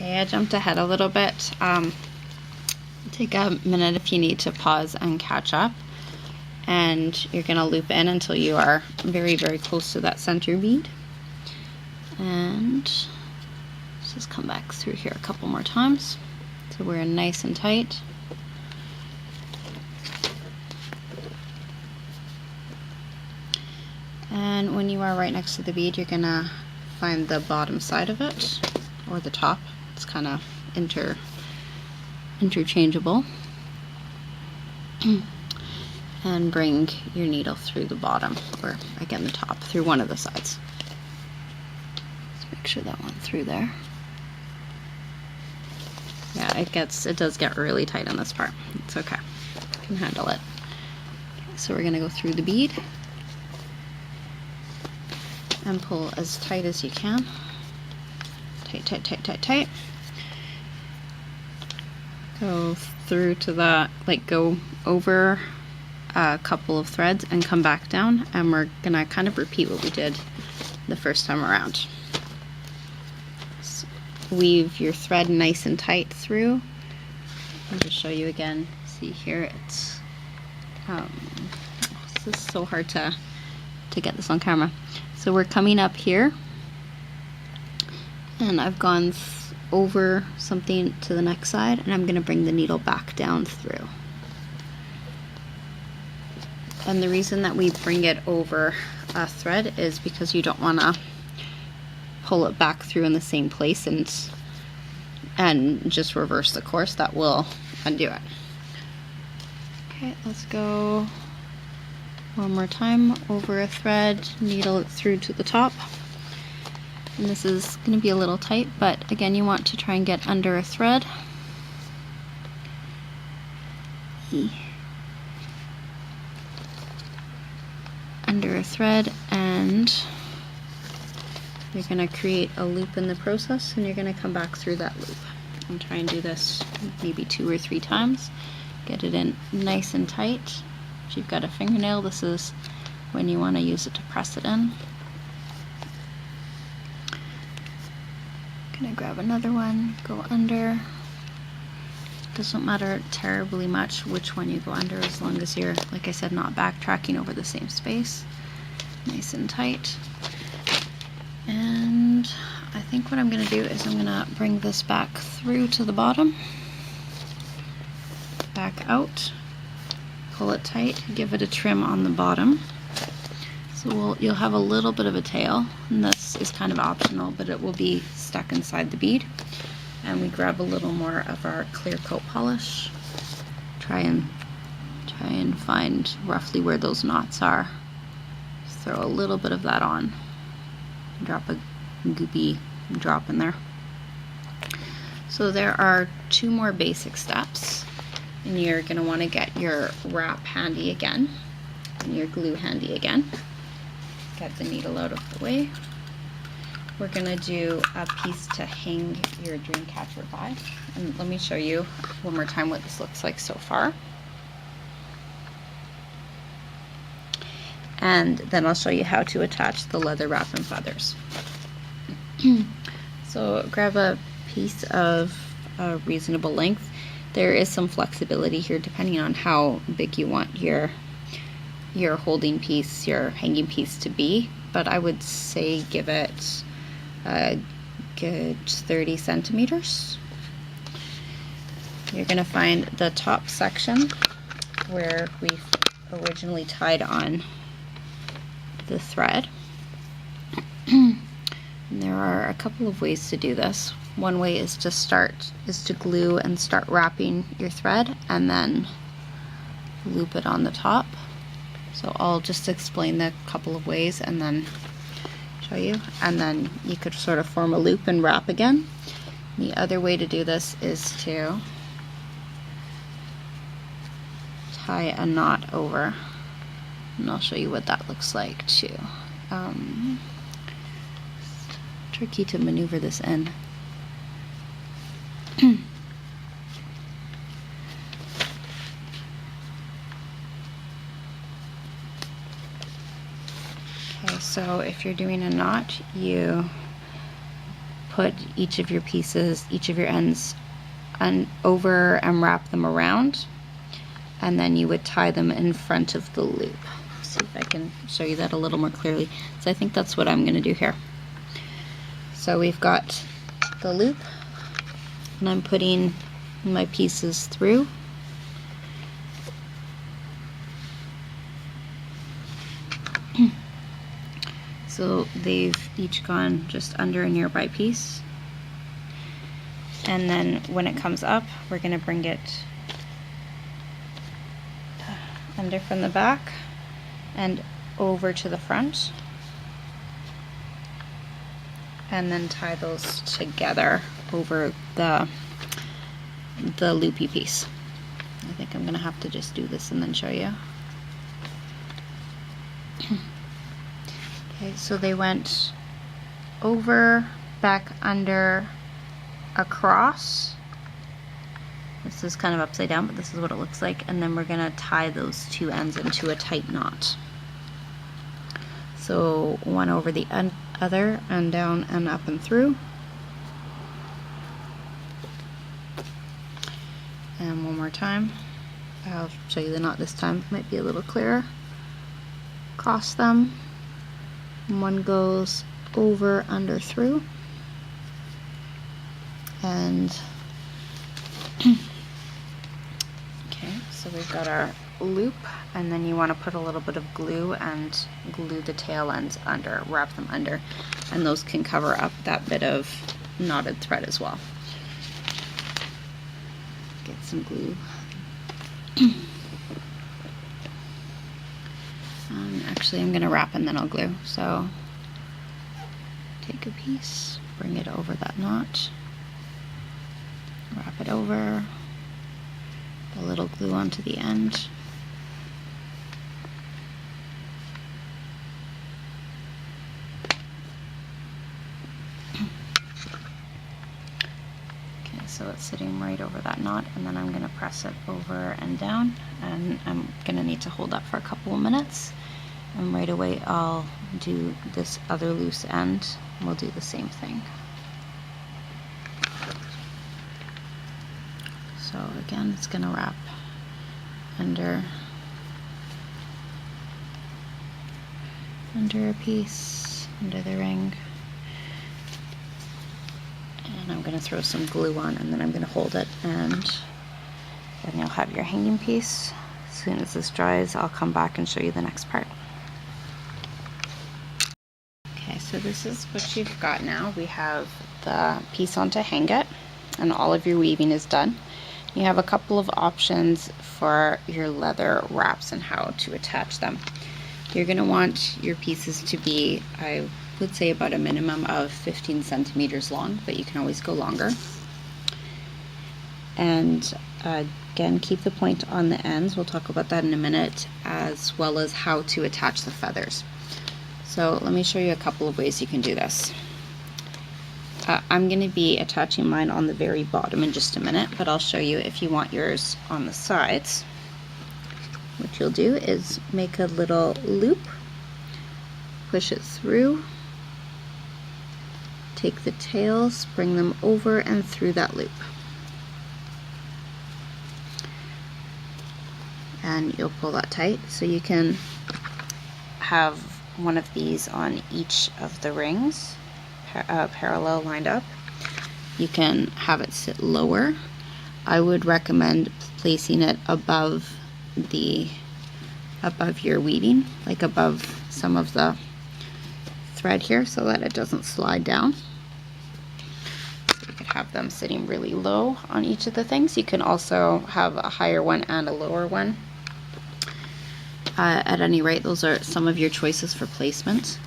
Okay, I jumped ahead a little bit. Take a minute if you need to pause and catch up. And you're going to loop in until you are very, very close to that center bead. And let's just come back through here a couple more times. So we're nice and tight. And when you are right next to the bead, you're going to find the bottom side of it, or the top. It's kind of interchangeable. And bring your needle through the bottom, or again the top, through one of the sides. Let's make sure that went through there. Yeah, it does get really tight on this part. It's okay. You can handle it. Okay, so we're gonna go through the bead and pull as tight as you can. Tight, tight, tight, tight, tight. Go through to the, like, go over a couple of threads and come back down, and we're gonna kind of repeat what we did the first time around. So weave your thread nice and tight through. I'll just show you again. See here, it's this is so hard to get this on camera. So we're coming up here, and I've gone over something to the next side, and I'm going to bring the needle back down through. And the reason that we bring it over a thread is because you don't want to pull it back through in the same place and just reverse the course. That will undo it. Okay, let's go one more time over a thread, needle it through to the top. And this is going to be a little tight, but again, you want to try and get under a thread. Under a thread, and you're going to create a loop in the process, and you're going to come back through that loop. And try and do this maybe 2 or 3 times. Get it in nice and tight. If you've got a fingernail, this is when you want to use it to press it in. Gonna grab another one, go under. Doesn't matter terribly much which one you go under, as long as you're, like I said, not backtracking over the same space. Nice and tight. And I think what I'm gonna do is I'm gonna bring this back through to the bottom, back out, pull it tight, give it a trim on the bottom. So you'll have a little bit of a tail, and this is kind of optional, but it will be stuck inside the bead. And we grab a little more of our clear coat polish. Try and find roughly where those knots are. Just throw a little bit of that on. Drop a goopy drop in there. So there are 2 more basic steps, and you're going to want to get your wrap handy again and your glue handy again. Get the needle out of the way. We're going to do a piece to hang your dream catcher by. And let me show you one more time what this looks like so far. And then I'll show you how to attach the leather wrap and feathers. So grab a piece of a reasonable length. There is some flexibility here depending on how big you want your holding piece, your hanging piece to be, but I would say give it a good 30 centimeters. You're going to find the top section where we originally tied on the thread. And there are a couple of ways to do this. One way is to glue and start wrapping your thread and then loop it on the top. So I'll just explain the couple of ways and then show you, and then you could sort of form a loop and wrap again. The other way to do this is to tie a knot over, and I'll show you what that looks like too. Tricky to maneuver this in. Okay, so if you're doing a knot, you put each of your pieces, each of your ends over and wrap them around, and then you would tie them in front of the loop. See if I can show you that a little more clearly. So I think that's what I'm going to do here. So we've got the loop, and I'm putting my pieces through. So they've each gone just under a nearby piece. And then when it comes up, we're going to bring it under from the back and over to the front. And then tie those together over the loopy piece. I think I'm going to have to just do this and then show you. Okay, so they went over, back, under, across. This is kind of upside down, but this is what it looks like. And then we're going to tie those two ends into a tight knot. So one over the other, and down and up and through. And one more time. I'll show you the knot this time. It might be a little clearer. Cross them. One goes over, under, through. And okay, so we've got our loop, and then you want to put a little bit of glue and glue the tail ends under, wrap them under, and those can cover up that bit of knotted thread as well. Get some glue. Actually, I'm going to wrap and then I'll glue. So take a piece, bring it over that knot, wrap it over, a little glue onto the end. Okay, so it's sitting right over that knot, and then I'm going to press it over and down, and I'm going to need to hold that for a couple of minutes. And right away I'll do this other loose end, and we'll do the same thing. So again, it's going to wrap under a piece, under the ring. And I'm going to throw some glue on, and then I'm going to hold it, and then you'll have your hanging piece. As soon as this dries, I'll come back and show you the next part. Okay, so this is what you've got now. We have the piece on to hang it, and all of your weaving is done. You have a couple of options for your leather wraps and how to attach them. You're going to want your pieces to be, I would say, about a minimum of 15 centimeters long, but you can always go longer. And again, keep the point on the ends. We'll talk about that in a minute, as well as how to attach the feathers. So let me show you a couple of ways you can do this. I'm going to be attaching mine on the very bottom in just a minute, but I'll show you if you want yours on the sides. What you'll do is make a little loop, push it through, take the tails, bring them over and through that loop. And you'll pull that tight, so you can have one of these on each of the rings, parallel lined up. You can have it sit lower. I would recommend placing it above your weaving, like above some of the thread here, so that it doesn't slide down. So you could have them sitting really low on each of the things. You can also have a higher one and a lower one. At any rate, those are some of your choices for placement.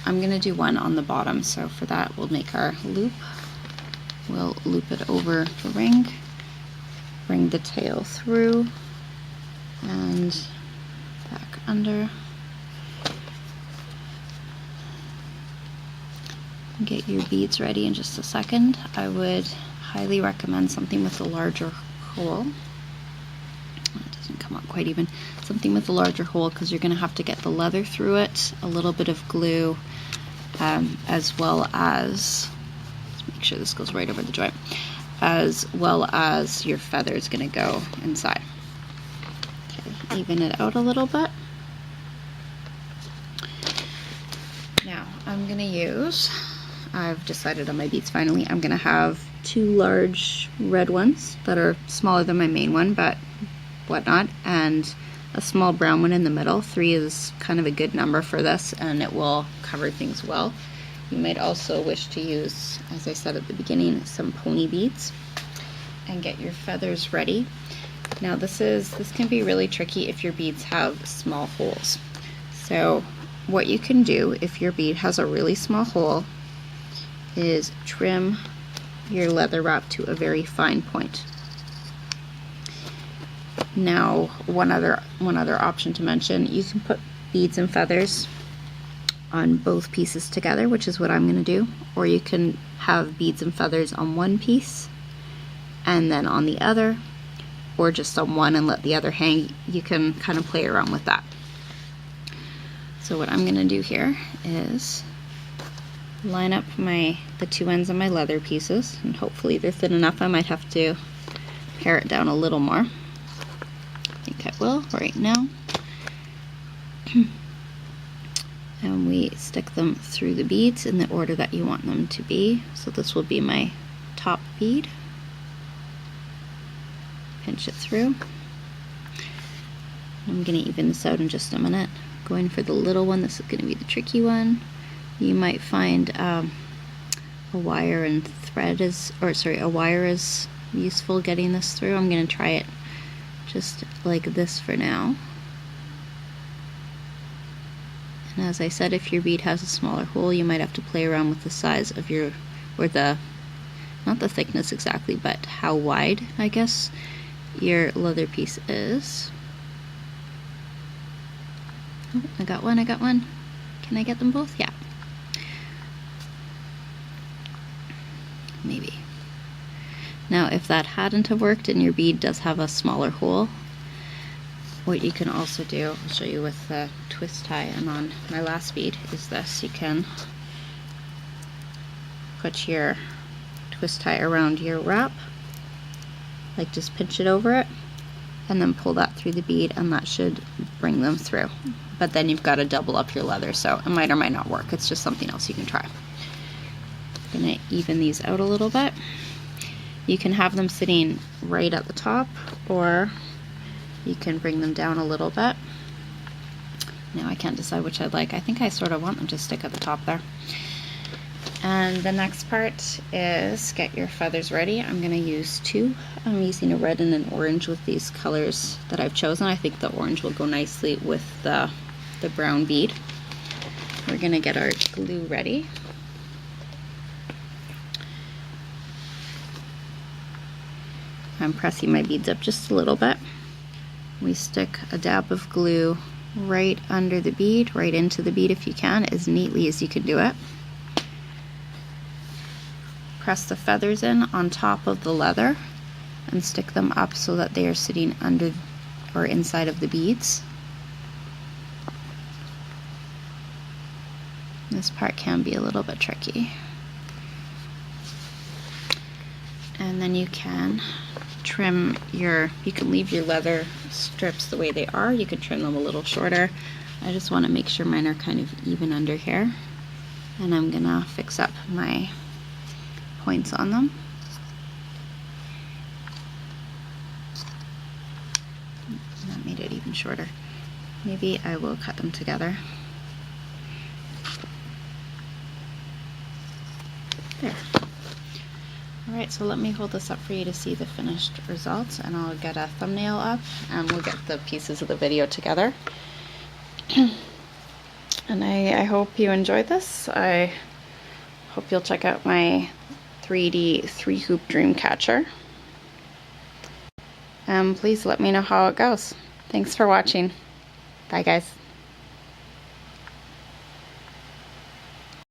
I'm going to do one on the bottom, so for that we'll make our loop. We'll loop it over the ring, bring the tail through, and back under. Get your beads ready in just a second. I would highly recommend something with a larger hole. It doesn't come up quite even. Something with a larger hole, because you're going to have to get the leather through it, a little bit of glue, as well as make sure this goes right over the joint, as well as your feather is going to go inside. Okay, even it out a little bit. Now I'm going to use, I've decided on my beads finally, I'm going to have 2 large red ones that are smaller than my main one, but whatnot, and a small brown one in the middle. 3 is kind of a good number for this, and it will cover things well. You might also wish to use, as I said at the beginning, some pony beads, and get your feathers ready. Now this can be really tricky if your beads have small holes. So what you can do if your bead has a really small hole is trim your leather wrap to a very fine point. Now, one other option to mention, you can put beads and feathers on both pieces together, which is what I'm going to do, or you can have beads and feathers on one piece and then on the other, or just on one and let the other hang. You can kind of play around with that. So what I'm going to do here is line up the 2 ends of my leather pieces, and hopefully they're thin enough. I might have to pare it down a little more. I think I will right now. And we stick them through the beads in the order that you want them to be. So this will be my top bead. Pinch it through. I'm going to even this out in just a minute. Going for the little one, this is going to be the tricky one. You might find a wire and thread a wire is useful getting this through. I'm going to try it just like this for now. And as I said, if your bead has a smaller hole, you might have to play around with the size of your, or not the thickness exactly, but how wide, I guess, your leather piece is. Oh, I got one. Can I get them both? Yeah. Maybe. Now, if that hadn't have worked and your bead does have a smaller hole, what you can also do, I'll show you with the twist tie and on my last bead, is this. You can put your twist tie around your wrap, like just pinch it over it, and then pull that through the bead, and that should bring them through. But then you've got to double up your leather, so it might or might not work. It's just something else you can try. I'm going to even these out a little bit. You can have them sitting right at the top, or you can bring them down a little bit. Now I can't decide which I'd like. I think I sort of want them to stick at the top there. And the next part is get your feathers ready. I'm going to use 2. I'm using a red and an orange with these colors that I've chosen. I think the orange will go nicely with the brown bead. We're going to get our glue ready. I'm pressing my beads up just a little bit. We stick a dab of glue right under the bead, right into the bead if you can, as neatly as you can do it. Press the feathers in on top of the leather and stick them up so that they are sitting under or inside of the beads. This part can be a little bit tricky. And then you can trim you can leave your leather strips the way they are. You could trim them a little shorter. I just want to make sure mine are kind of even under here. And I'm gonna fix up my points on them. That made it even shorter. Maybe I will cut them together. There. Alright, so let me hold this up for you to see the finished results, and I'll get a thumbnail up and we'll get the pieces of the video together. And I hope you enjoyed this. I hope you'll check out my 3D 3-hoop Dreamcatcher. Please let me know how it goes. Thanks for watching. Bye guys.